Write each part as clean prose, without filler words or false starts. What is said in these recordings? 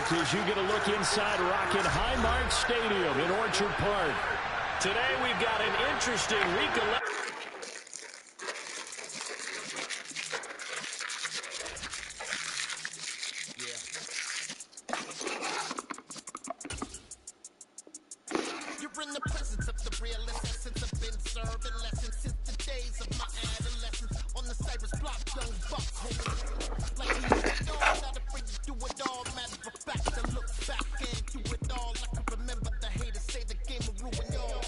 tonight as you get a look inside Rocket Highmark Stadium in Orchard Park. Today we've got an interesting week 11. You're in the presence of the real essence. I've been serving lessons since the days of my adolescence. On the Cyrus block, young bucks, homie. Like you know it all, not afraid to do it all. Matter of fact, I look back and do it all. I can remember the haters say the game will ruin y'all.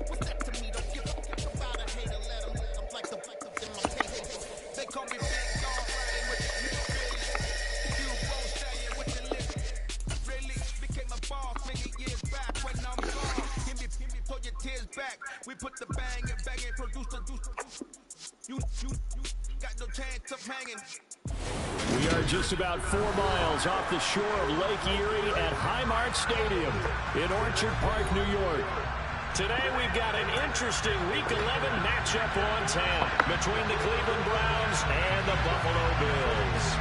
What's that to me? Don't give a fuck about a hater. Let them like the in my face. They call me Big Dog, riding with the really. You won't say it with your lips. Really became a boss many years back when I'm gone. Give me, pull your tears back. We put the bang and produce the You got no chance of hanging. We are just about 4 miles off the shore of Lake Erie at Highmark Stadium in Orchard Park, New York. Today we've got an interesting Week 11 matchup on tap between the Cleveland Browns and the Buffalo Bills.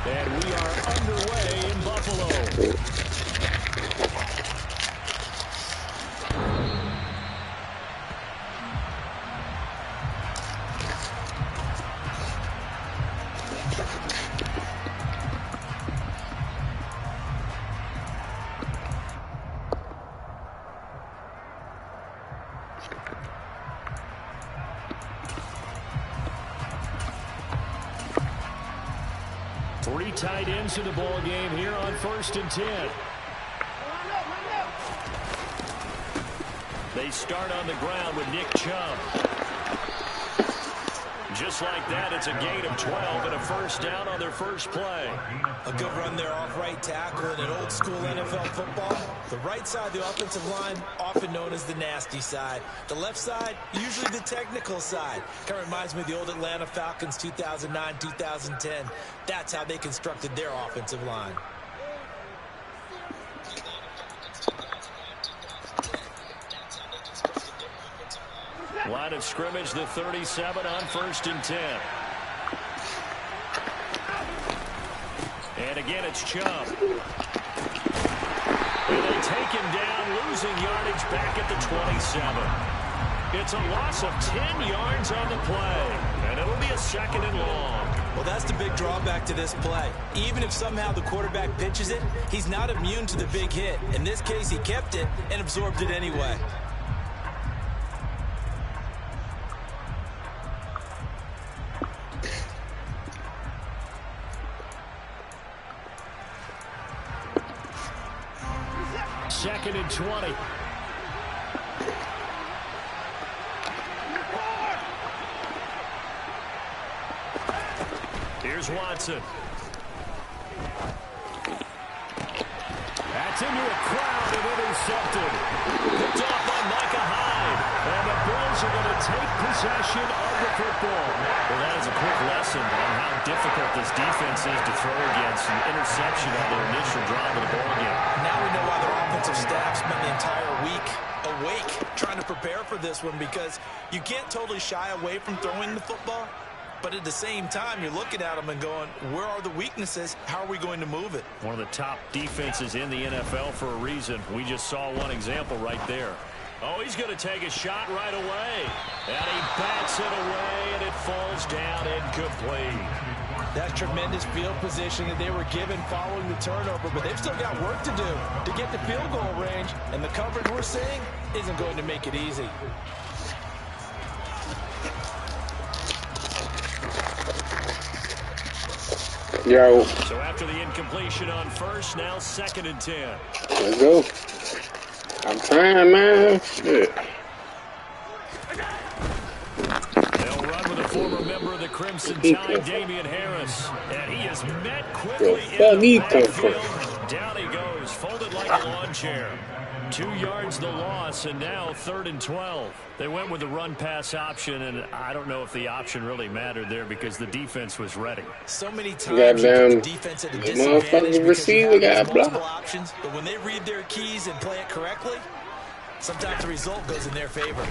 And we are underway in Buffalo. Three tight ends in the ball game here on 1st and 10. They start on the ground with Nick Chubb. Just like that, it's a gain of 12 and a first down on their first play. A good run there off right tackle in an old school NFL football. The right side of the offensive line, often known as the nasty side. The left side, usually the technical side. Kind of reminds me of the old Atlanta Falcons 2009-2010. That's how they constructed their offensive line. Line of scrimmage, the 37 on 1st and 10. And again, it's Chubb. And they take him down, losing yardage back at the 27. It's a loss of 10 yards on the play, and it'll be a 2nd and long. Well, that's the big drawback to this play. Even if somehow the quarterback pitches it, he's not immune to the big hit. In this case, he kept it and absorbed it anyway. Second and 20. Here's Watson. That's into a crowd and intercepted. Picked off by Micah Hyde. And the Bills are going to take possession of the football. Well, that is a quick lesson on how difficult this defense is to throw against an interception on their initial drive of the ballgame. Now we know why their offensive staff spent the entire week awake trying to prepare for this one, because you can't totally shy away from throwing the football. But at the same time, you're looking at them and going, where are the weaknesses? How are we going to move it? One of the top defenses in the NFL for a reason. We just saw one example right there. Oh, he's going to take a shot right away. And he bats it away, and it falls down incomplete. That's tremendous field position that they were given following the turnover, but they've still got work to do to get the field goal range, and the coverage we're seeing isn't going to make it easy. Yo. So after the incompletion on first, now 2nd and 10. Let's go. I'm trying, man. Shit. They'll run with a former member of the Crimson Tide, Damian Harris. And he is met quickly in the backfield. Down he goes, folded like a lawn chair. 2 yards the loss, and now 3rd and 12. They went with the run-pass option, and I don't know if the option really mattered there because the defense was ready. So many times you put the defense at a disadvantage because you have multiple options, but when they read their keys and play it correctly, sometimes the result goes in their favor.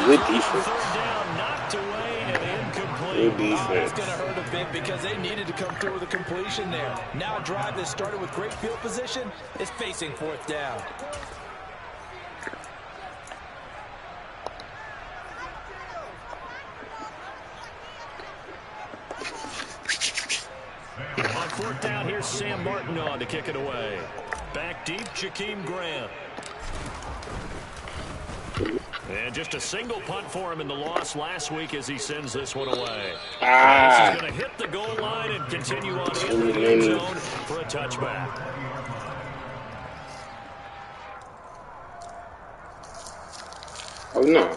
Good defense. 3rd down, knocked away and incomplete. Good defense. It's going to hurt a bit because they needed to come through with a completion there. Now a drive that started with great field position is facing 4th down. On 4th down, here's Sam Martin on to kick it away. Back deep, Jakeem Grant. And just a single punt for him in the loss last week as he sends this one away. This is going to hit the goal line and continue on into the end zone for a touchback. Oh, no.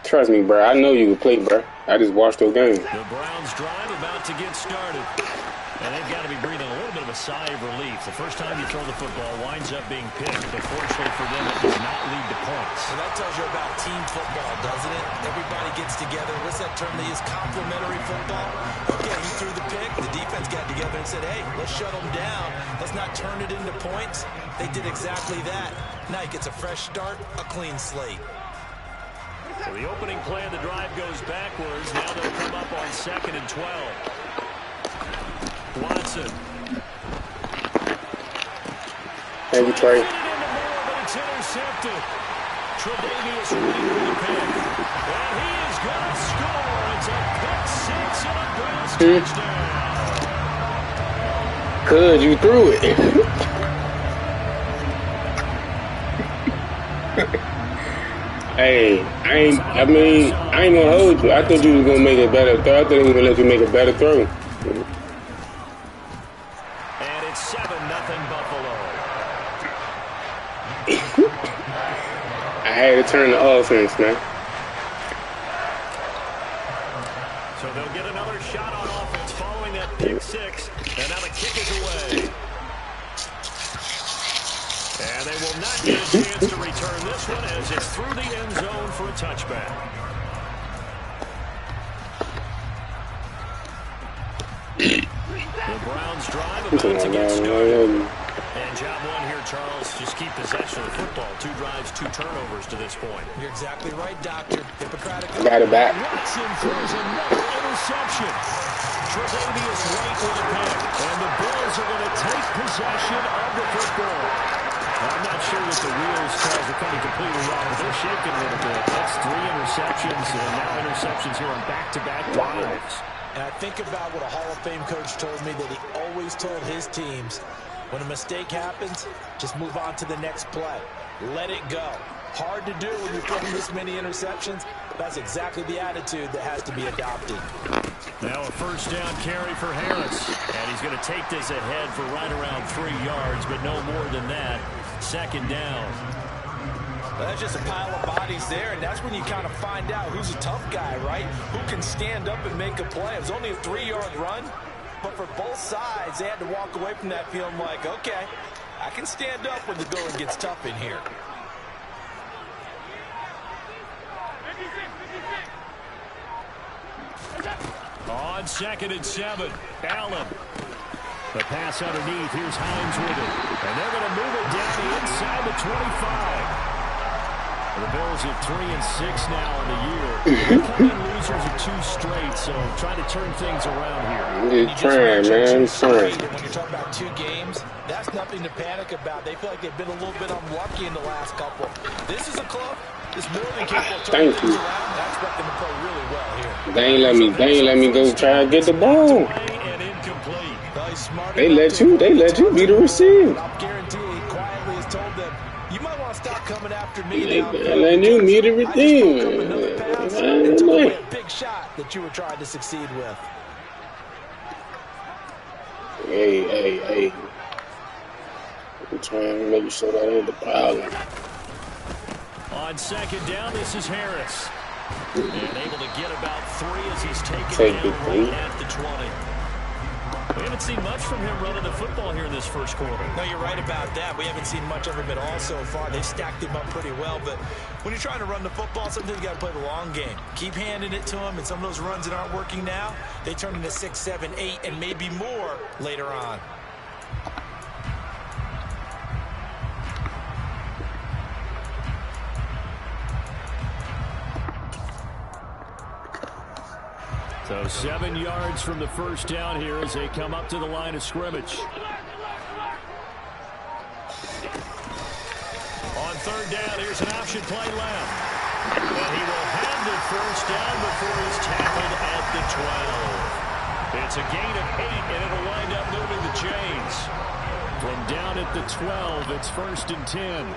Trust me, bro. I know you can play, bro. I just watched your game. The Browns drive about to get started. And they've got to be breathing a little bit of a sigh of relief. The first time you throw the football winds up being picked, but fortunately for them, it does not lead to points. So that tells you about team football, doesn't it? Everybody gets together. What's that term they use? Complementary football. Okay, he threw the pick. The defense got together and said, hey, let's shut them down. Let's not turn it into points. They did exactly that. Now he gets a fresh start, a clean slate. So the opening play of the drive goes backwards. Now they'll come up on 2nd and 12. Watson. Thank you, Trey. It's intercepted. Tre'Davious ready for the pick. And he is going to score. It's a pick 6 and a Browns touchdown. Good, you threw it. Hey, I ain't gonna hold you. I thought you was gonna make a better throw. I thought he was gonna let you make a better throw. And it's 7-0 Buffalo. I had to turn the offense, man. So they'll get another shot on offense following that pick 6. And now the kick is away. And they will not get a chance to return this one as it's through the end zone for a touchback. The Browns drive about to get started. And job one here, Charles, just keep possession of the football. 2 drives, 2 turnovers to this point. You're exactly right, Doctor. Hippocratic. Got it back. Watson throws another interception. Tre'Davious White with a pick. And the Bills are going to take possession of the football. I'm not sure that the wheels, Charles, are coming completely off, but they're shaking a little bit. That's 3 interceptions, and now interceptions here on back-to-back drives. And I think about what a Hall of Fame coach told me that he always told his teams, when a mistake happens, just move on to the next play. Let it go. Hard to do when you're throwing this many interceptions. That's exactly the attitude that has to be adopted. Now a 1st down carry for Harris. And he's going to take this ahead for right around 3 yards, but no more than that. 2nd down. Well, that's just a pile of bodies there, and that's when you kind of find out who's a tough guy, right? Who can stand up and make a play. It was only a 3-yard run, but for both sides, they had to walk away from that feeling like, okay, I can stand up when the going gets tough in here. On 2nd and 7, Allen. The pass underneath. Here's Hines with it. And they're going to move it down inside the 25. The Bills are 3-6 now in the year. They're losers of 2 straight, so trying to turn things around here. Just trying, man. Trying. When you're talking about 2 games, that's nothing to panic about. They feel like they've been a little bit unlucky in the last couple. This is a club that's more than capable of turning things around. And I expect them to play really well here. They ain't let me go try and get the ball. They let you be the receiver. I'll guarantee he quietly has told them, you might want to stop coming after me. They letting you be the receiver. It's a big shot that you were trying to succeed with. Hey. I'm trying to make sure that ain't the problem. On 2nd down, this is Harris. And able to get about 3 as he's taken down right at the 20. We haven't seen much from him running the football here in this first quarter. No, you're right about that. We haven't seen much of him at all so far. They've stacked him up pretty well, but when you're trying to run the football, sometimes you got to play the long game. Keep handing it to him, and some of those runs that aren't working now, they turn into 6, 7, 8, and maybe more later on. So 7 yards from the first down here as they come up to the line of scrimmage. On third down, here's an option play left. And he will have the first down before he's tackled at the 12. It's a gain of 8, and it'll wind up moving the chains. From down at the 12, it's 1st and 10.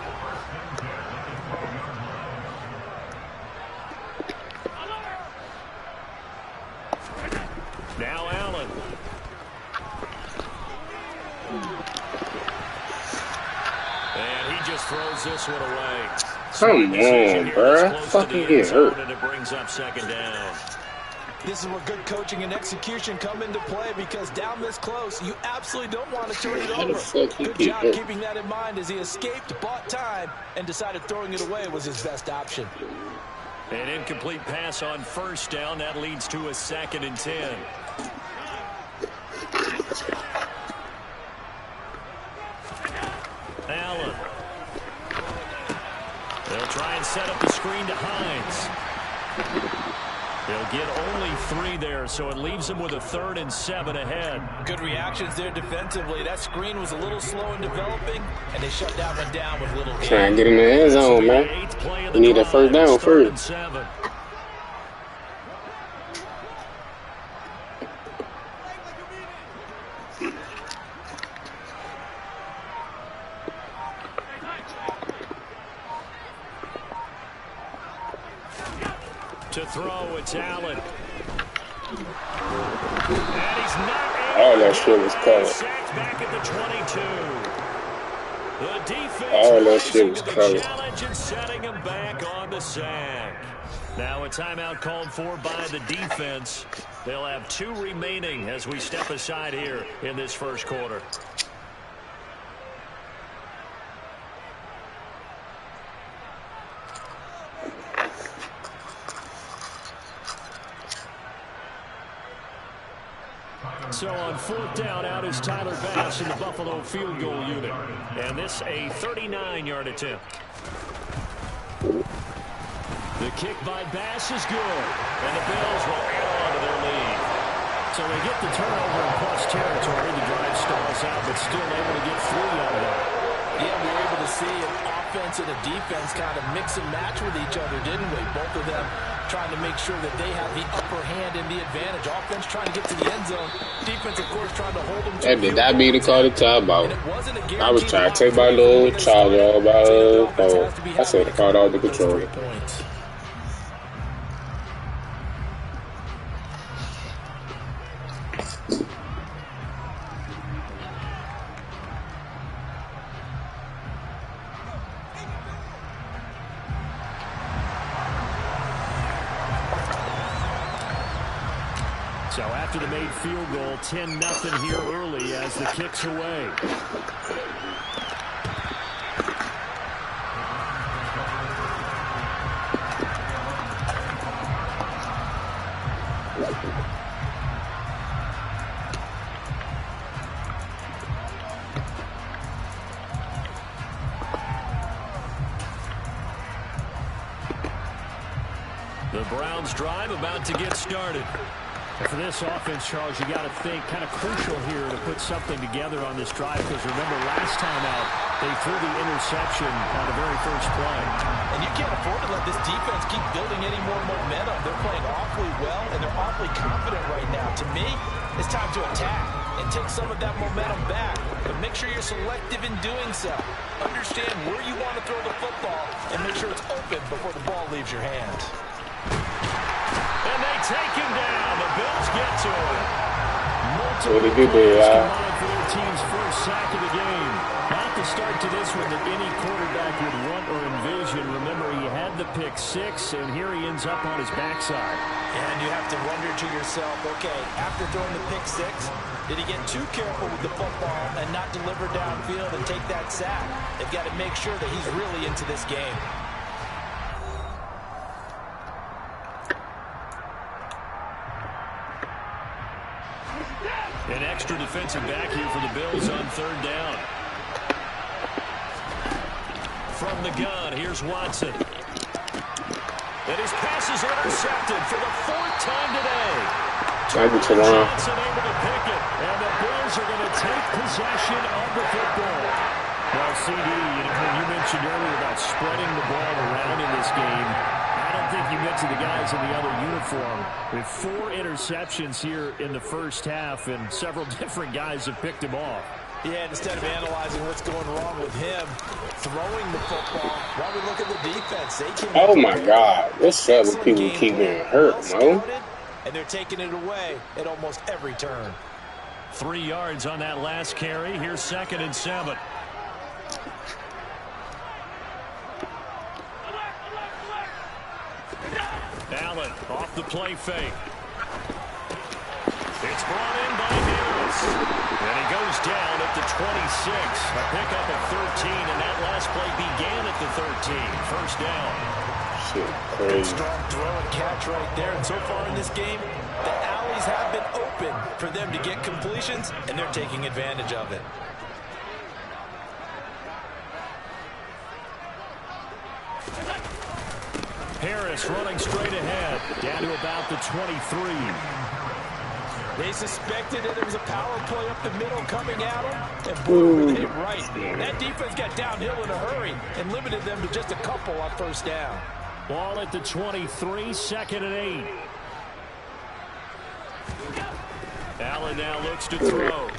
Now Allen. And he just throws this one away. Come on, bruh. Fucking get hurt. And it brings up 2nd down. This is where good coaching and execution come into play, because down this close, you absolutely don't want to turn it over. Good job keeping that in mind as he escaped, bought time, and decided throwing it away was his best option. An incomplete pass on first down. That leads to a 2nd and 10. Allen. They'll try and set up the screen to Hines. They'll get only 3 there, so it leaves them with a 3rd and 7 ahead. Good reactions there defensively. That screen was a little slow in developing, and they shut that one down with little gain. Try and get in the end zone, man. You need a first down first. To throw, it's Allen. And he's not able. All that shit was covered. Back at the 22. The defense All that shit was covered. challenge and setting him back on the sack. Now a timeout called for by the defense. They'll have 2 remaining as we step aside here in this first quarter. So on 4th down, out is Tyler Bass in the Buffalo field goal unit. And this a 39-yard attempt. The kick by Bass is good. And the Bills will add on to their lead. So they get the turnover in plus territory. The drive stalls out, but still able to get 3 out of it. Yeah, we were able to see an offense and a defense kind of mix and match with each other, didn't we? Both of them trying to make sure that they have the upper hand and the advantage. Offense trying to get to the end zone. Defense, of course, trying to hold them to That did not mean to call the timeout. I was trying to take my little charger out of my phone. I said I called all the controller. So after the made field goal, 10-0 here early as the kick's away. The Browns drive about to get started. And for this offense, Charles, you got to think kind of crucial here to put something together on this drive, because remember last time out they threw the interception on the very first play. And you can't afford to let this defense keep building any more momentum. They're playing awfully well, and they're awfully confident right now. To me, it's time to attack and take some of that momentum back. But make sure you're selective in doing so. Understand where you want to throw the football and make sure it's open before the ball leaves your hand. And they take him down. The Bills get to him. What did they do, for their team's first sack of the game. Not the start to this one that any quarterback would want or envision. Remember, he had the pick 6, and here he ends up on his backside. And you have to wonder to yourself, okay, after throwing the pick 6, did he get too careful with the football and not deliver downfield and take that sack? They've got to make sure that he's really into this game. An extra defensive back here for the Bills on 3rd down. From the gun, here's Watson. And his pass is intercepted for the 4th time today. Johnson able to pick it, and the Bills are going to take possession of the football. Well, CD, you mentioned earlier about spreading the ball around in this game. I don't think you mentioned the guys in the other uniform. With 4 interceptions here in the first half, and several different guys have picked him off. Yeah, instead of analyzing what's going wrong with him, throwing the football, while we look at the defense, they can... Oh, my God. What's up with people keep getting hurt, Mo? And they're taking it away at almost every turn. 3 yards on that last carry. Here's 2nd and 7. Allen off the play fake. It's brought in by Harris. And he goes down at the 26. A pickup of 13, and that last play began at the 13. First down. Shit, crazy. Strong throw and catch right there. And so far in this game, the alleys have been open for them to get completions, and they're taking advantage of it. Harris running straight ahead, down to about the 23. They suspected that it was a power play up the middle coming at them, and boom, it hit right. That defense got downhill in a hurry and limited them to just a couple on 1st down. Ball at the 23, 2nd and 8. Allen now looks to throw.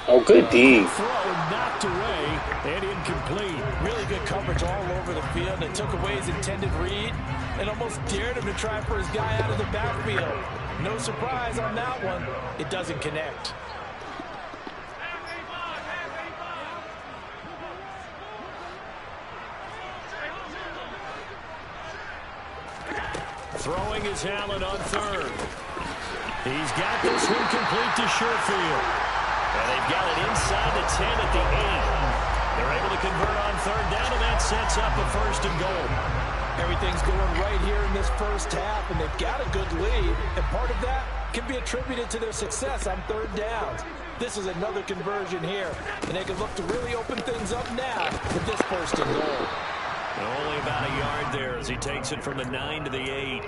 Oh, good D. Throw knocked away and incomplete. Really good coverage all over the field, and took away his intended read and almost dared him to try for his guy out of the backfield. No surprise on that one. It doesn't connect. Throwing is Allen on 3rd. He's got this one complete to Sherfield. And they've got it inside the 10 at the 8. They're able to convert on 3rd down, and that sets up a 1st and goal. Everything's going right here in this first half, and they've got a good lead. And part of that can be attributed to their success on 3rd downs. This is another conversion here, and they can look to really open things up now with this 1st and goal. And only about a yard there as he takes it from the 9 to the 8.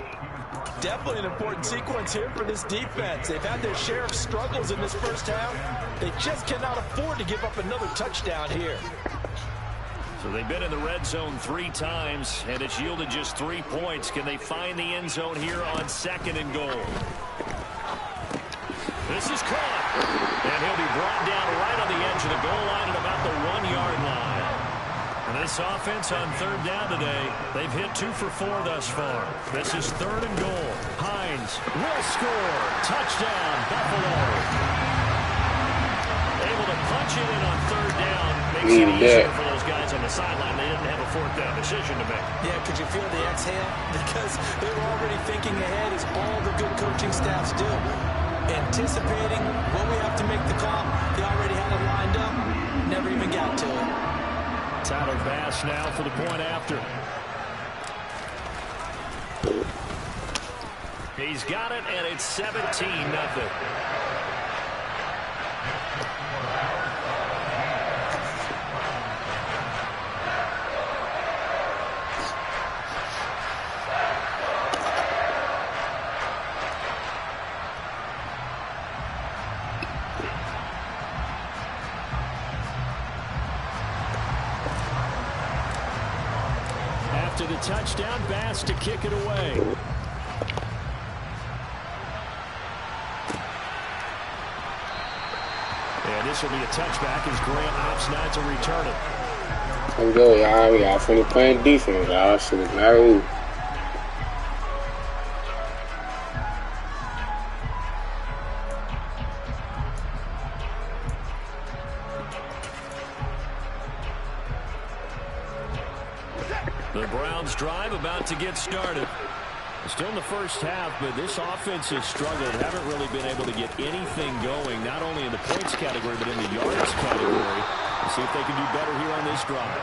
Definitely an important sequence here for this defense. They've had their share of struggles in this first half. They just cannot afford to give up another touchdown here. So they've been in the red zone 3 times, and it's yielded just 3 points. Can they find the end zone here on 2nd and goal? This is caught, and he'll be brought down right on the edge of the goal line at about the 1-yard line. And this offense on 3rd down today, they've hit 2 for 4 thus far. This is 3rd and goal. Hines will score. Touchdown, Buffalo. Able to punch it in on 3rd down. Makes it easier for those guys on the sideline. They didn't have a 4th down decision to make. Yeah, could you feel the exhale? Because they were already thinking ahead, as all the good coaching staffs do. Anticipating when we have to make the call. They already had it lined up. Never even got to it. Tyler Bass now for the point after. He's got it, and it's 17-0. After the touchdown, Bass to kick it away. And this will be a touchback as Grant opts not to return it. Let's go, y'all. We got to playing defense, y'all. So no matter who. The Browns drive about to get started. Still in the first half, but this offense has struggled. Haven't really been able to get anything going, not only in the points category, but in the yards category. We'll see if they can do better here on this drive.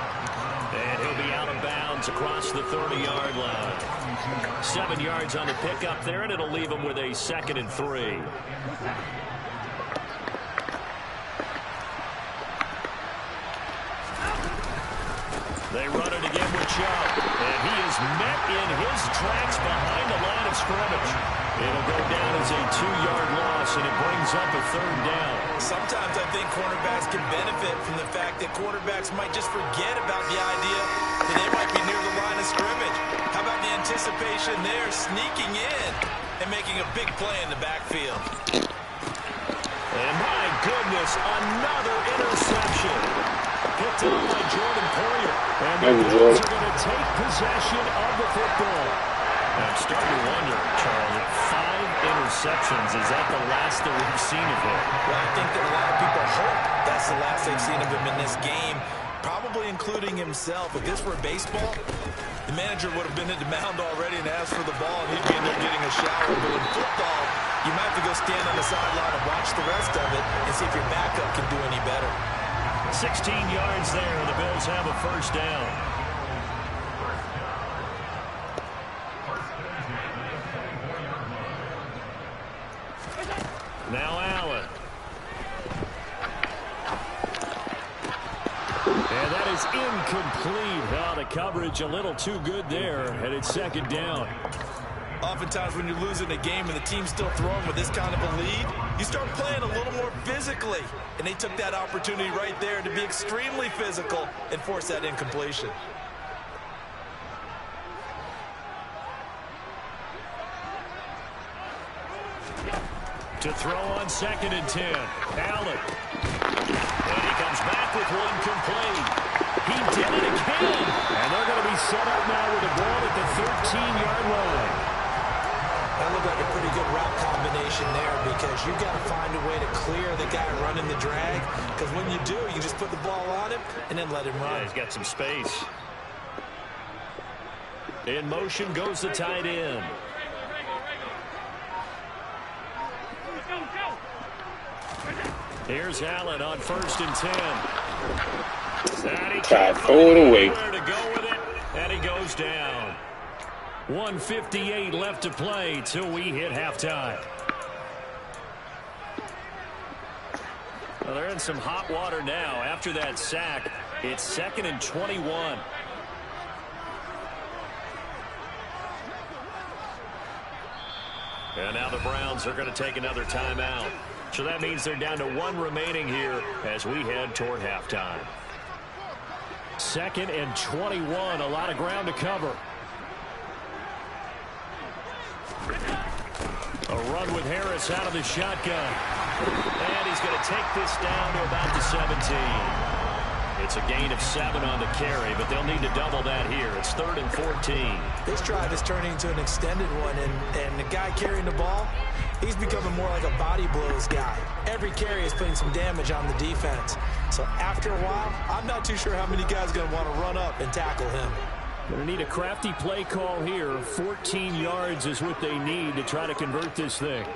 And he'll be out of bounds across the 30-yard line. 7 yards on the pickup there, and it'll leave him with a 2nd and 3. They run it again with Chubb, and he is met in his tracks behind the line of scrimmage. It'll go down as a 2-yard loss, and it brings up a 3rd down. Sometimes I think cornerbacks can benefit from the fact that quarterbacks might just forget about the idea that they might be near the line of scrimmage. How about the anticipation there, sneaking in and making a big play in the backfield? And my goodness, another interception. Picked up by Jordan Poyer. And the Bills are going to take possession of the football. I'm starting to wonder, Charlie, 5 interceptions. Is that the last that we've seen of him? Well, I think that a lot of people hope that's the last they've seen of him in this game, probably including himself. If this were baseball, the manager would have been at the mound already and asked for the ball, and he'd be in there getting a shower. But in football, you might have to go stand on the sideline and watch the rest of it and see if your backup can do any better. 16 yards there, and the Bills have a 1st down. Now Allen. And that is incomplete. Oh, the coverage a little too good there, and it's 2nd down. Oftentimes when you're losing a game and the team's still throwing with this kind of a lead, you start playing a little more physically. And they took that opportunity right there to be extremely physical and force that incompletion. To throw on 2nd and 10. Allen. And he comes back with one complete. He did it again. And they're going to be set up now with the ball at the 13-yard line. That looked like a pretty good route combination there because you've got to find a way to clear the guy running the drag. Because when you do, you just put the ball on him and then let him run. Yeah, he's got some space. In motion goes the tight end. Here's Allen on 1st and 10. And he tried to throw it away. Where to go with it, and he goes down. 1:58 left to play till we hit halftime. Well, they're in some hot water now. After that sack, it's 2nd and 21. And now the Browns are going to take another timeout. So that means they're down to 1 remaining here as we head toward halftime. 2nd and 21, a lot of ground to cover. A run with Harris out of the shotgun. And he's going to take this down to about the 17. It's a gain of 7 on the carry, but they'll need to double that here. It's 3rd and 14. This drive is turning into an extended one, and the guy carrying the ball, he's becoming more like a body blows guy. Every carry is putting some damage on the defense. So after a while, I'm not too sure how many guys are going to want to run up and tackle him. Going to need a crafty play call here. 14 yards is what they need to try to convert this thing.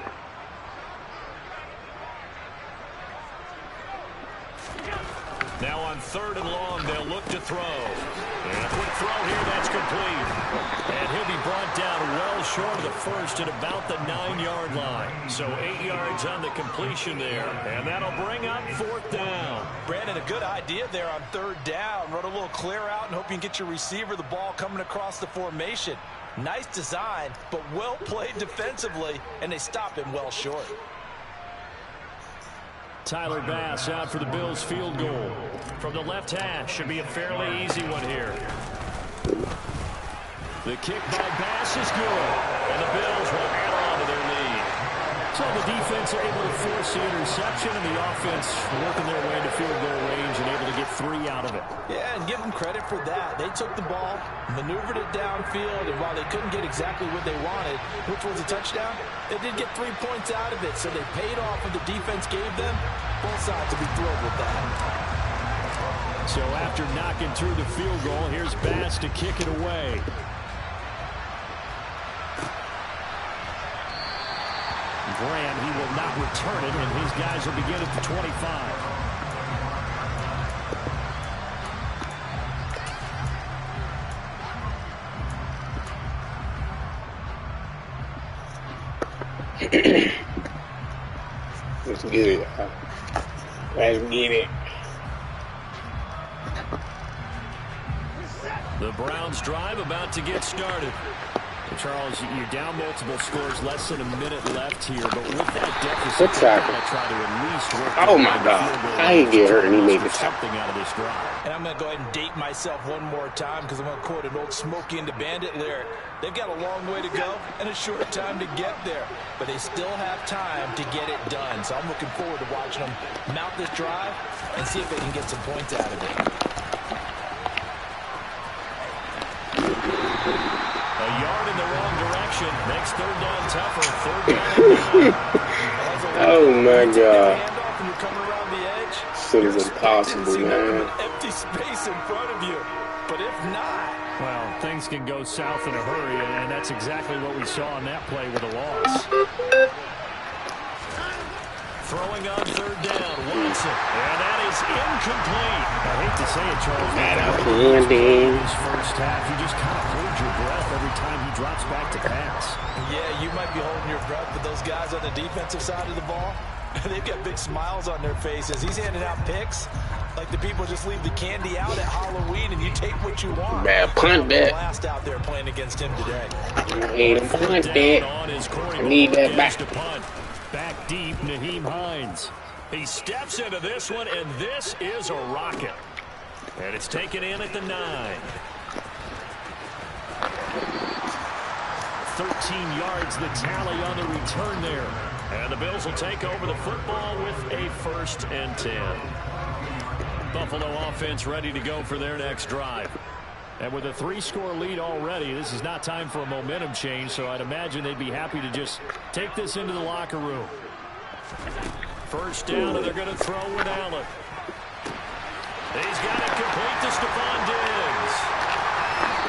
Now on 3rd and long, they'll look to throw. And a quick throw here, that's complete. And he'll be brought down well short of the first at about the 9-yard line. So 8 yards on the completion there. And that'll bring up 4th down. Brandon, a good idea there on 3rd down. Run a little clear out and hope you can get your receiver the ball coming across the formation. Nice design, but well played defensively, and they stop him well short. Tyler Bass out for the Bills field goal. From the left hash, should be a fairly easy one here. The kick by Bass is good, and the Bills will add on to their lead. So the defense able to force the interception, and the offense working their way into field goal range and able to get 3 out of it. Yeah, and give them credit for that. They took the ball, maneuvered it downfield, and while they couldn't get exactly what they wanted, which was a touchdown, they did get 3 points out of it, so they paid off what the defense gave them. Both sides will be thrilled with that. So after knocking through the field goal, here's Bass to kick it away. Graham, he will not return it, and his guys will begin at the 25. Let's get it. Let's get it. The Browns drive about to get started. Charles, you're down multiple scores, less than a minute left here, but with that deficit, good tackle. Try to at least work. Oh my God! I get hurt and he made the something out of this drive. And I'm going to go ahead and date myself one more time because I'm going to quote an old Smokey and the Bandit lyric. They've got a long way to go and a short time to get there, but they still have time to get it done. So I'm looking forward to watching them mount this drive and see if they can get some points out of it. A yard in the wrong direction makes third down tougher. Third down. Oh my God! And you're coming around the edge. Shit is impossible, man. Empty space in front of you, but if not, well, things can go south in a hurry, and that's exactly what we saw on that play with a loss. Throwing on third down, Watson, and that is incomplete. I hate to say it, Charles. His first half, you just kind of hold your breath every time he drops back to pass. Yeah, you might be holding your breath, but those guys on the defensive side of the ball, they've got big smiles on their faces. He's handing out picks like the people just leave the candy out at Halloween and you take what you want. Man, punt that. Blast out there playing against him today. I need a punt that. I need that back. Back deep, Nyheim Hines. He steps into this one, and this is a rocket. And it's taken in at the 9. 13 yards, the tally on the return there. And the Bills will take over the football with a 1st and 10. Buffalo offense ready to go for their next drive. And with a 3-score lead already, this is not time for a momentum change, so I'd imagine they'd be happy to just take this into the locker room. First down, and they're going to throw with Allen. He's got it complete to Stephon Diggs.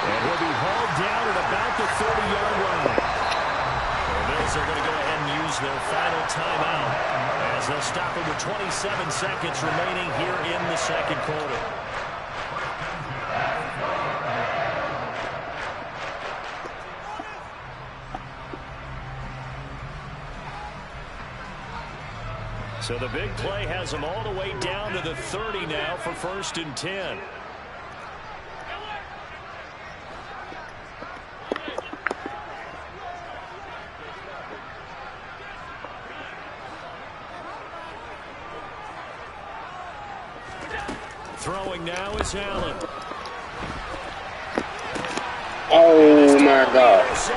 And he'll be hauled down at about the 30-yard line. The Bills are going to go ahead and use their final timeout as they'll stop it with 27 seconds remaining here in the second quarter. So the big play has them all the way down to the 30 now for 1st and 10. Throwing now is Allen. Oh my God. That's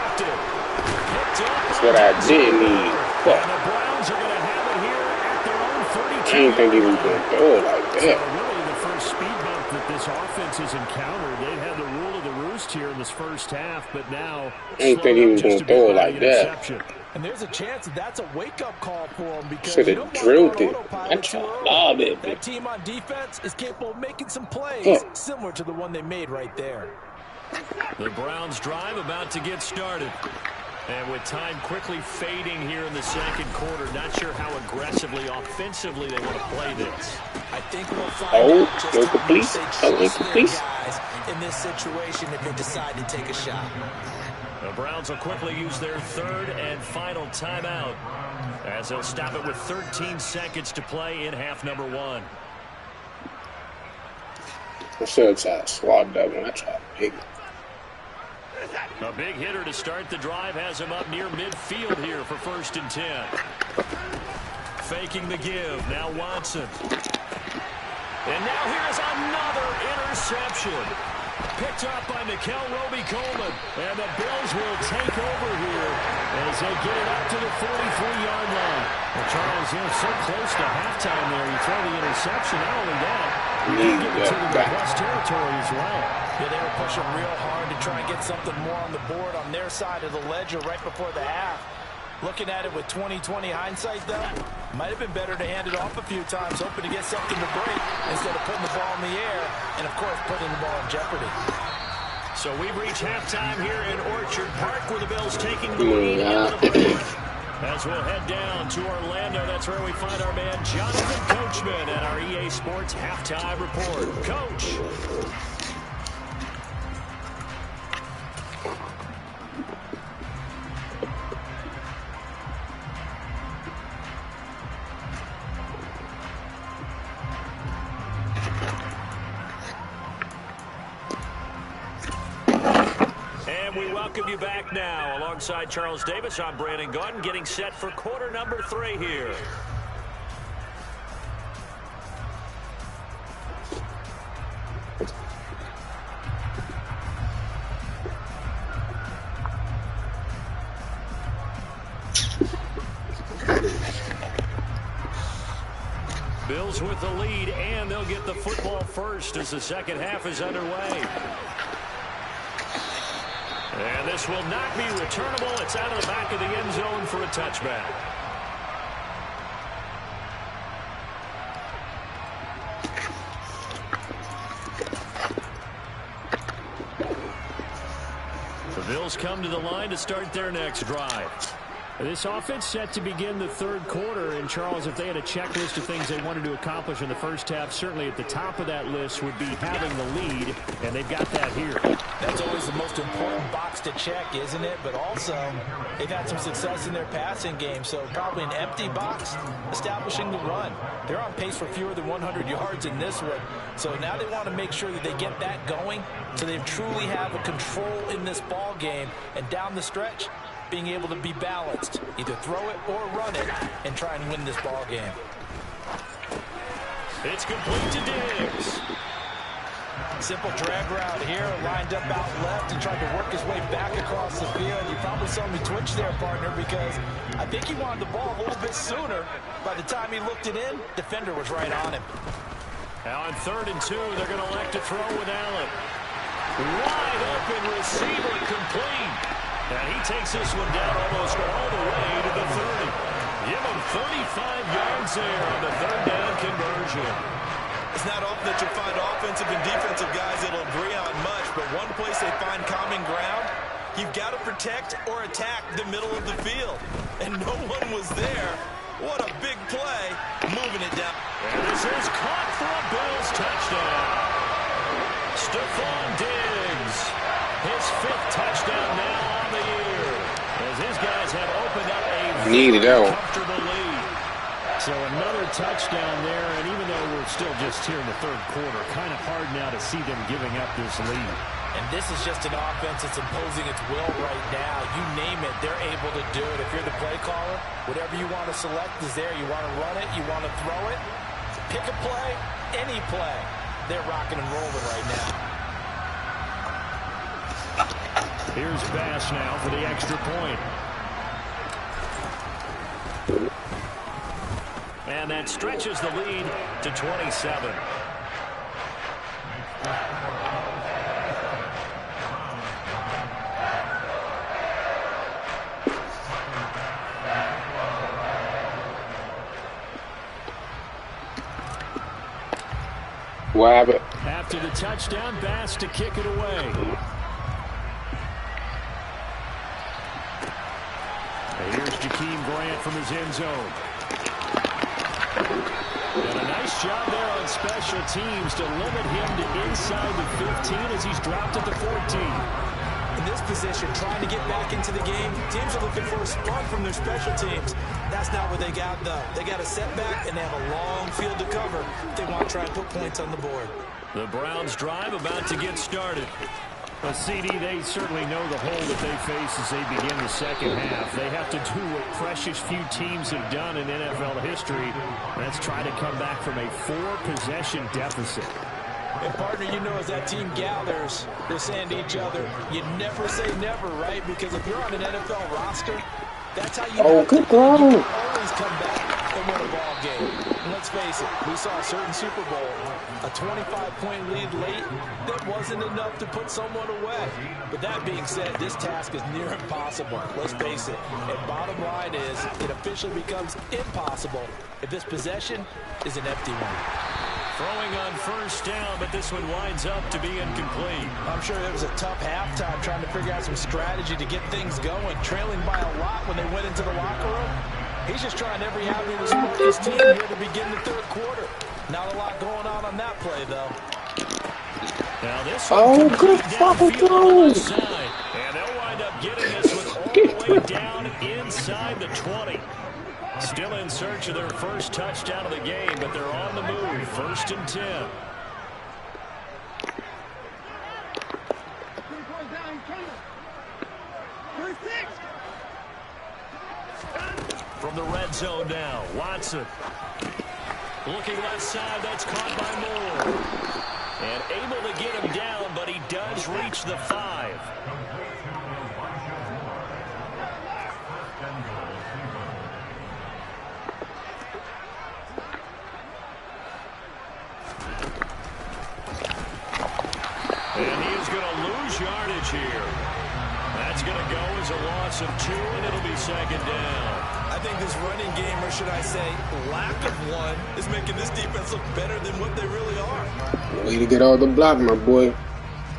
what I did need. Fuck. And the Browns are going to have it here at their own 32. I didn't think he was going to throw it like that. Really the first speed bump that this offense has encountered. They've had the rule of the roost here in this first half, but now I didn't think he was going to throw it like that. And there's a chance that that's a wake-up call for him because should you have don't drilled it. That's that team on defense is capable of making some plays similar to the one they made right there. The Browns drive about to get started. And with time quickly fading here in the second quarter, not sure how aggressively, offensively they want to play this. I think we'll find out just how much they trust their guys in this situation if they decide to take a shot. The Browns will quickly use their 3rd and final timeout as they'll stop it with 13 seconds to play in half number 1. I should have swabbed that one. I tried to pick it. A big hitter to start the drive has him up near midfield here for 1st and 10. Faking the give. Now Watson. And now here's another interception. Picked up by Mikel Roby-Coleman. And the Bills will take over here as they get it up to the 43-yard line. Well, Charles, so close to halftime there. You throw the interception. Not only that, you can get it to the West territory as well. Yeah, they were pushing real hard to try and get something more on the board on their side of the ledger right before the half. Looking at it with 20/20 hindsight, though, might have been better to hand it off a few times, hoping to get something to break instead of putting the ball in the air and, of course, putting the ball in jeopardy. So we've reached halftime here in Orchard Park where the Bills taking the lead into the break. As we'll head down to Orlando, that's where we find our man Jonathan Coachman at our EA Sports Halftime Report. Coach. And we welcome you back now. Alongside Charles Davis, I'm Brandon Gaudin, getting set for quarter number 3 here. Bills with the lead, and they'll get the football first as the second half is underway. And this will not be returnable. It's out of the back of the end zone for a touchback. The Bills come to the line to start their next drive. This offense set to begin the third quarter. And, Charles, if they had a checklist of things they wanted to accomplish in the first half, certainly at the top of that list would be having the lead, and they've got that here. That's always the most important box to check, isn't it? But also, they've had some success in their passing game, so probably an empty box establishing the run. They're on pace for fewer than 100 yards in this one, so now they want to make sure that they get that going so they truly have a control in this ball game, and down the stretch, being able to be balanced, either throw it or run it, and try and win this ball game. It's complete to Diggs. Simple drag route here, lined up out left and tried to work his way back across the field. You probably saw me twitch there, partner, because I think he wanted the ball a little bit sooner. By the time he looked it in, defender was right on him. Now on 3rd and 2, they're going to elect to throw with Allen. Wide open receiver, complete. And he takes this one down almost all the way to the 30. Give him 35 yards there on the 3rd down conversion. It's not often that you'll find offensive and defensive guys that'll agree on much, but one place they find common ground, you've got to protect or attack the middle of the field. And no one was there. What a big play, moving it down. And this is caught for a Bills touchdown. Stephon Diggs, his 5th touchdown now on the year, as his guys have opened up a comfortable lead. So another touchdown there, and even though we're still just here in the 3rd quarter, kind of hard now to see them giving up this lead. And this is just an offense that's imposing its will right now. You name it, they're able to do it. If you're the play caller, whatever you want to select is there. You want to run it, you want to throw it, pick a play, any play. They're rocking and rolling right now. Here's Bass now for the extra point. And that stretches the lead to 27. What happened? After the touchdown, Bass to kick it away. And here's Jakeem Grant from his end zone. And a nice job there on special teams to limit him to inside the 15 as he's dropped at the 14. In this position, trying to get back into the game, teams are looking for a spark from their special teams. That's not what they got, though. They got a setback, and they have a long field to cover if they want to try and put points on the board. The Browns drive about to get started. Well, CD, they certainly know the hole that they face as they begin the second half. They have to do what precious few teams have done in NFL history. That's try to come back from a 4-possession deficit. And, partner, you know, as that team gathers, they're saying to each other, you never say never, right? Because if you're on an NFL roster, that's how you good throw. always come back and win a ball game. And let's Let's face it, we saw a certain Super Bowl, a 25-point lead late that wasn't enough to put someone away. But that being said, this task is near impossible. Let's face it. And bottom line is, it officially becomes impossible if this possession is an empty one. Throwing on first down, but this one winds up to be incomplete. I'm sure it was a tough halftime trying to figure out some strategy to get things going, trailing by a lot when they went into the locker room. He's just trying every avenue to spark his team here to begin the third quarter. Not a lot going on that play, though. Now this one good fucking throw. And they'll wind up getting this one all the way down inside the 20. Still in search of their first touchdown of the game, but they're on the move. 1st and 10. From the red zone now, Watson. Looking left side, that's caught by Moore. And able to get him down, but he does reach the 5. And he is going to lose yardage here. That's going to go as a loss of 2, and it'll be 2nd down. I think this running game, or should I say lack of one, is making this defense look better than what they really are. Way to get all the block, my boy.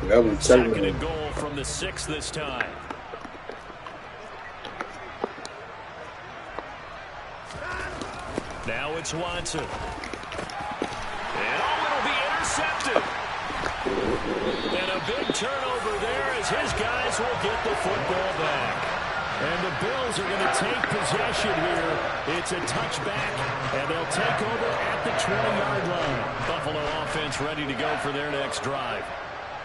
That was 2nd and goal from the 6 this time. Now it's Watson. And it'll be intercepted. And a big turnover there as his guys will get the football back. And the Bills are going to take possession here. It's a touchback, and they'll take over at the 20-yard line. Buffalo offense ready to go for their next drive.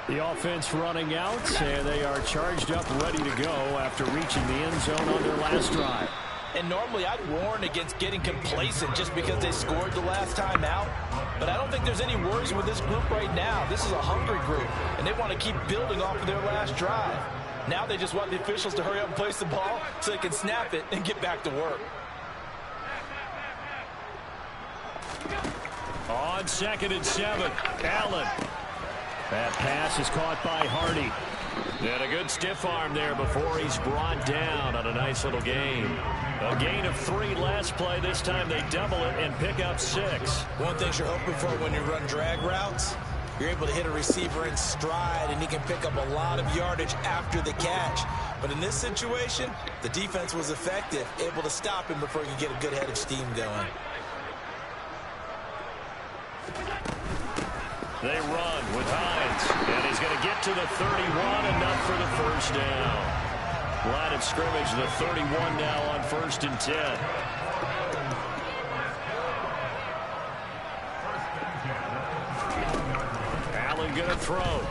The offense running out, and they are charged up, ready to go after reaching the end zone on their last drive. And normally I'd warn against getting complacent just because they scored the last time out. But I don't think there's any worries with this group right now. This is a hungry group, and they want to keep building off of their last drive. Now they just want the officials to hurry up and place the ball so they can snap it and get back to work. On 2nd and 7, Allen. That pass is caught by Hardy. And a good stiff arm there before he's brought down on a nice little gain. A gain of 3 last play. This time they double it and pick up 6. One thing you're hoping for when you run drag routes, you're able to hit a receiver in stride, and he can pick up a lot of yardage after the catch. But in this situation, the defense was effective, able to stop him before he could get a good head of steam going. They run with Hines, and he's going to get to the 31, enough for the 1st down. Line of scrimmage, the 31 now on 1st and 10. Allen going to throw.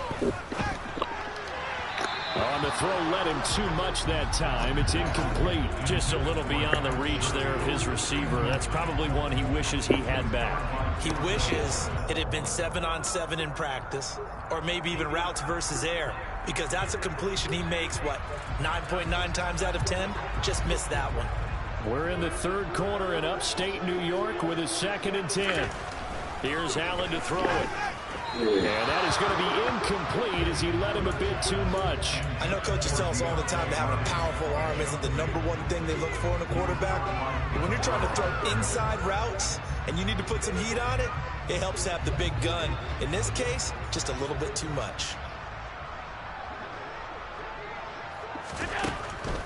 On the throw, led him too much that time. It's incomplete. Just a little beyond the reach there of his receiver. That's probably one he wishes he had back. He wishes it had been 7-on-7 in practice, or maybe even routes versus air, because that's a completion he makes, what, 9.9 times out of 10? Just missed that one. We're in the 3rd quarter in upstate New York with a 2nd and 10. Here's Allen to throw it. And that is going to be incomplete as he led him a bit too much. I know coaches tell us all the time that having a powerful arm isn't the #1 thing they look for in a quarterback. But when you're trying to throw inside routes and you need to put some heat on it, it helps to have the big gun. In this case, just a little bit too much.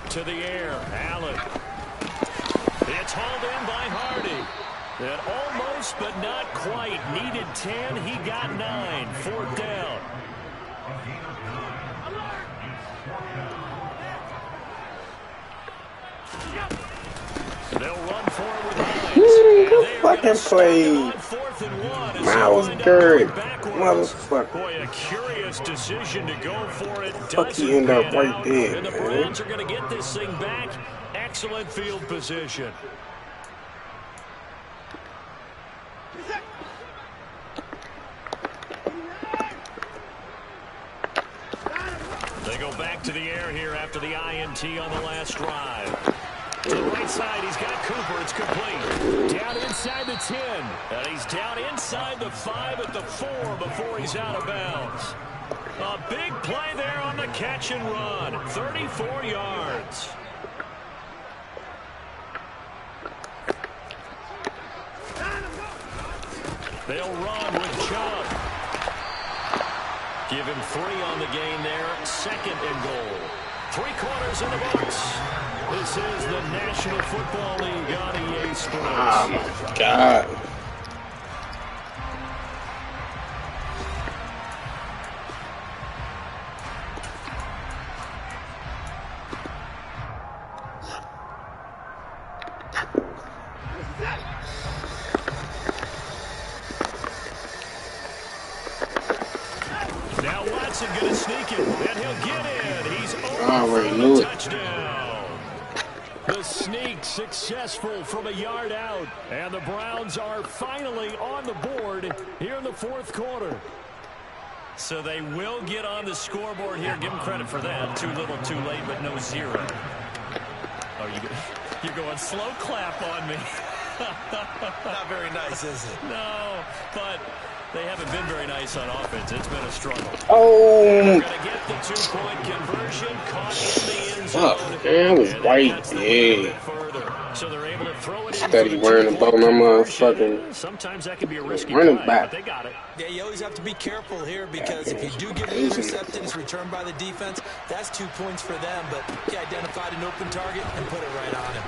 To the air, Allen. It's hauled in by Hardy. And almost, but not quite. Needed 10. He got 9. 4th down. They'll run for it with Hines. Good fucking play. Miles Garrett. Motherfucker. Boy, a curious decision to go for it. Fuck, he end up right there, And the Browns are going to get this thing back. Excellent field position. They go back to the air here after the INT on the last drive. To the right side, he's got Cooper. It's complete. Down inside. inside the 10. And he's down inside the 5 at the 4 before he's out of bounds. A big play there on the catch and run. 34 yards. They'll run with Chubb. Give him 3 on the game there. 2nd and goal. 3 quarters in the books. This is the National Football League on EA Sports. Oh, my God. Now Watson going to sneak it, and he'll get in. He's over for the touchdown. The sneak successful from a yard out, and the Browns are finally on the board here in the 4th quarter. So they will get on the scoreboard here. Give them credit for that. Too little, too late, but no 0. Oh, you're going slow clap on me. Not very nice, is it? No, but they haven't been very nice on offense. It's been a struggle. Oh. They're going to get the 2-point conversion. Caught in the end zone. Fuck, man, I was right there. So they're able to throw it in. Steady worrying about my motherfucking sometimes that can be a risky running play, back. but they got it. Yeah, you always have to be careful here because if you do get an interception, it's returned by the defense. That's 2 points for them, but he identified an open target and put it right on him.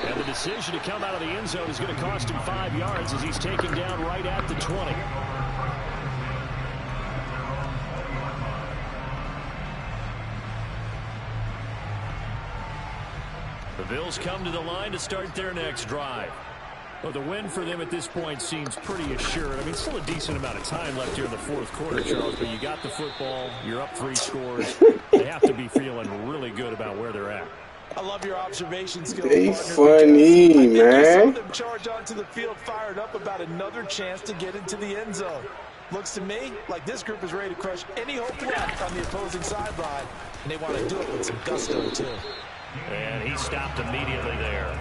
And the decision to come out of the end zone is going to cost him 5 yards as he's taken down right at the 20. The Bills come to the line to start their next drive. Well, the win for them at this point seems pretty assured. I mean, still a decent amount of time left here in the 4th quarter, Charles, but you got the football, you're up 3 scores. They have to be feeling really good about where they're at. I love your observation skills. They funny, man. You saw them charge onto the field, fired up about another chance to get into the end zone. Looks to me like this group is ready to crush any hope left on the opposing sideline, and they want to do it with some gusto, too. And he stopped immediately there.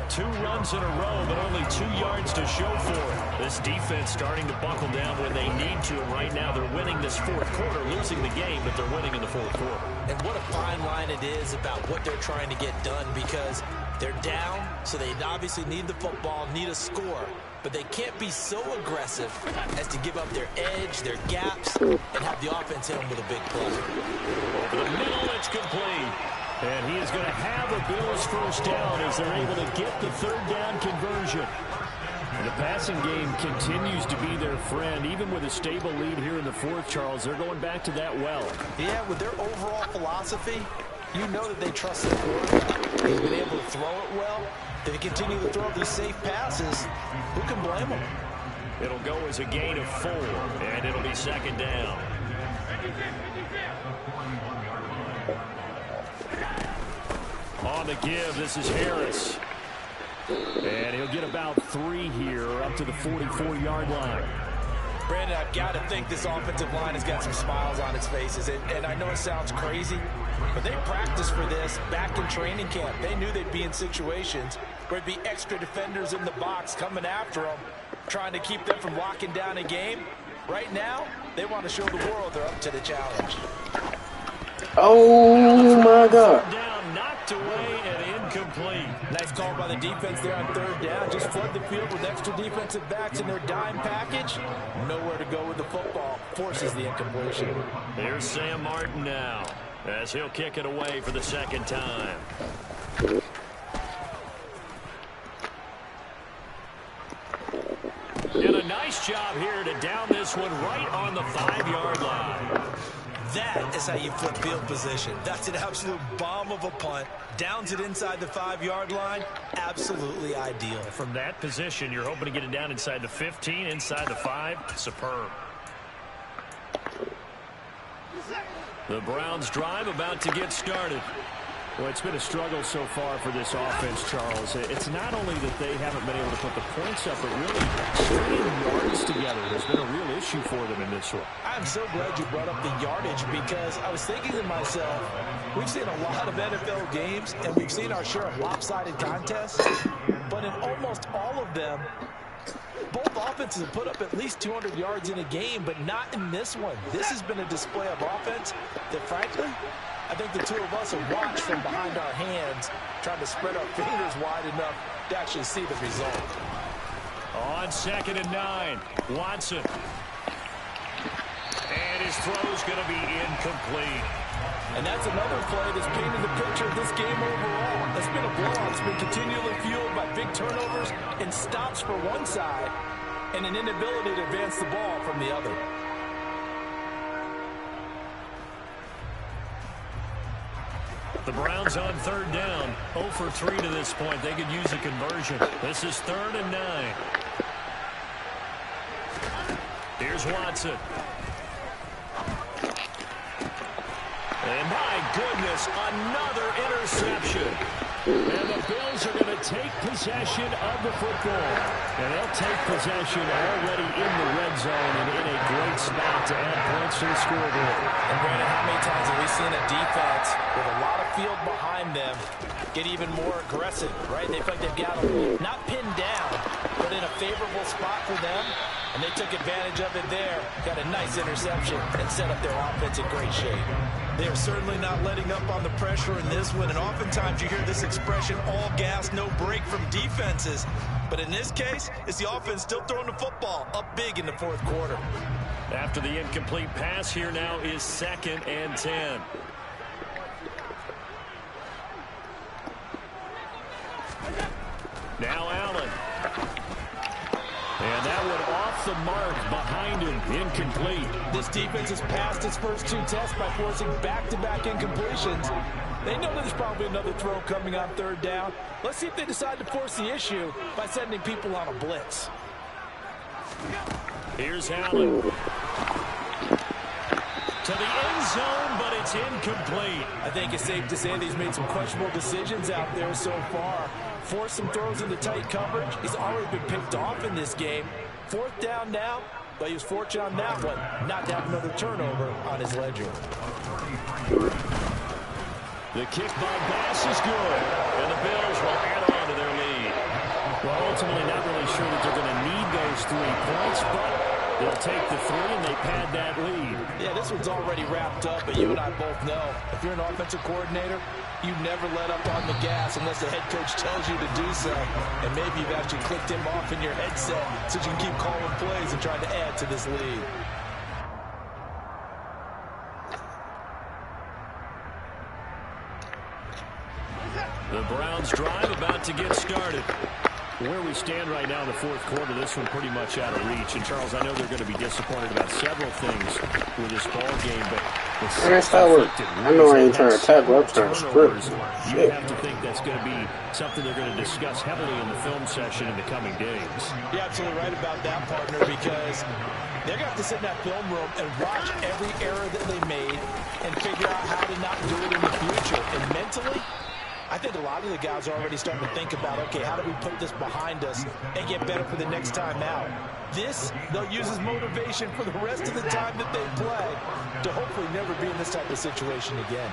2 runs in a row, but only 2 yards to show for it. This defense starting to buckle down when they need to, and right now they're winning this 4th quarter, losing the game, but they're winning in the 4th quarter. And what a fine line it is about what they're trying to get done because they're down, so they obviously need the football, need a score, but they can't be so aggressive as to give up their edge, their gaps, and have the offense hit them with a big play. Over the middle, it's complete. And he is going to have a Bills first down as they're able to get the 3rd down conversion. And the passing game continues to be their friend. Even with a stable lead here in the 4th, Charles, they're going back to that well. Yeah, with their overall philosophy, you know that they trust their quarterback. They've been able to throw it well. They continue to throw these safe passes. Who can blame them? It'll go as a gain of 4, and it'll be 2nd down. On the give, this is Harris. And he'll get about 3 here, up to the 44-yard line. Brandon, I've got to think this offensive line has got some smiles on its faces. And I know it sounds crazy, but they practiced for this back in training camp. They knew they'd be in situations where there'd be extra defenders in the box coming after them, trying to keep them from locking down a game. Right now, they want to show the world they're up to the challenge. Oh, my God. Down, knocked away, and incomplete. Nice call by the defense there on 3rd down. Just flood the field with extra defensive backs in their dime package. Nowhere to go with the football. Forces the incompletion. Here's Sam Martin now, as he'll kick it away for the 2nd time. Did a nice job here to down this one right on the 5-yard line. That is how you flip field position. That's an absolute bomb of a punt. Downs it inside the 5-yard line. Absolutely ideal. From that position, you're hoping to get it down inside the 15, inside the 5. Superb. The Browns drive about to get started. Well, it's been a struggle so far for this offense, Charles. It's not only that they haven't been able to put the points up, but really stringing yards together has been a real issue for them in this one. I'm so glad you brought up the yardage because I was thinking to myself, we've seen a lot of NFL games and we've seen our share of lopsided contests, but but in almost all of them, both offenses have put up at least 200 yards in a game, but not in this one. This has been a display of offense that, frankly, I think the two of us have watched from behind our hands, trying to spread our fingers wide enough to actually see the result. On 2nd and 9, Watson. And his throw's going to be incomplete. And that's another play that's painted the picture of this game overall. It's been a blowout. It's been continually fueled by big turnovers and stops for one side and an inability to advance the ball from the other. The Browns on 3rd down. 0 for 3 to this point. They could use a conversion. This is 3rd and 9. Here's Watson. And my goodness, another interception. And the Bills are going to take possession of the football. And they'll take possession already in the red zone and in a great spot to add points to the scoreboard. And Brandon, how many times have we seen a defense with a lot of field behind them get even more aggressive, right? They feel like they've got them not pinned down, but in a favorable spot for them. And they took advantage of it there. Got a nice interception and set up their offense in great shape. They are certainly not letting up on the pressure in this one, and oftentimes you hear this expression, all gas, no break from defenses. But in this case, it's the offense still throwing the football up big in the 4th quarter. After the incomplete pass, here now is 2nd and 10. Now Allen. And that one off the mark behind him, incomplete. This defense has passed its first 2 tests by forcing back-to-back incompletions. They know that there's probably another throw coming on 3rd down. Let's see if they decide to force the issue by sending people on a blitz. Here's Allen. To the end zone, but it's incomplete. I think it's safe to say that he's made some questionable decisions out there so far. Forced some throws into tight coverage. He's already been picked off in this game. 4th down now, but he was fortunate on that one not to have another turnover on his ledger. The kick by Bass is good, and the Bills will add on to their lead. Well, ultimately not really sure that they're going to need those 3 points, but they'll take the 3 and they pad that lead. Yeah, this one's already wrapped up, but you and I both know if you're an offensive coordinator, you never let up on the gas unless the head coach tells you to do so. And maybe you've actually clicked him off in your headset so you can keep calling plays and trying to add to this lead. The Browns drive about to get started. Where we stand right now in the 4th quarter, this one pretty much out of reach. And, Charles, I know they're going to be disappointed about several things with this ball game, but I know I ain't trying to tackle, I'm trying to script. You have to think that's going to be something they're going to discuss heavily in the film session in the coming days. You're absolutely right about that, partner, because they're going to have to sit in that film room and watch every error that they made and figure out how to not do it in the future. And mentally, I think a lot of the guys are already starting to think about, okay, how do we put this behind us and get better for the next time out? This, they'll use as motivation for the rest of the time that they play to hopefully never be in this type of situation again.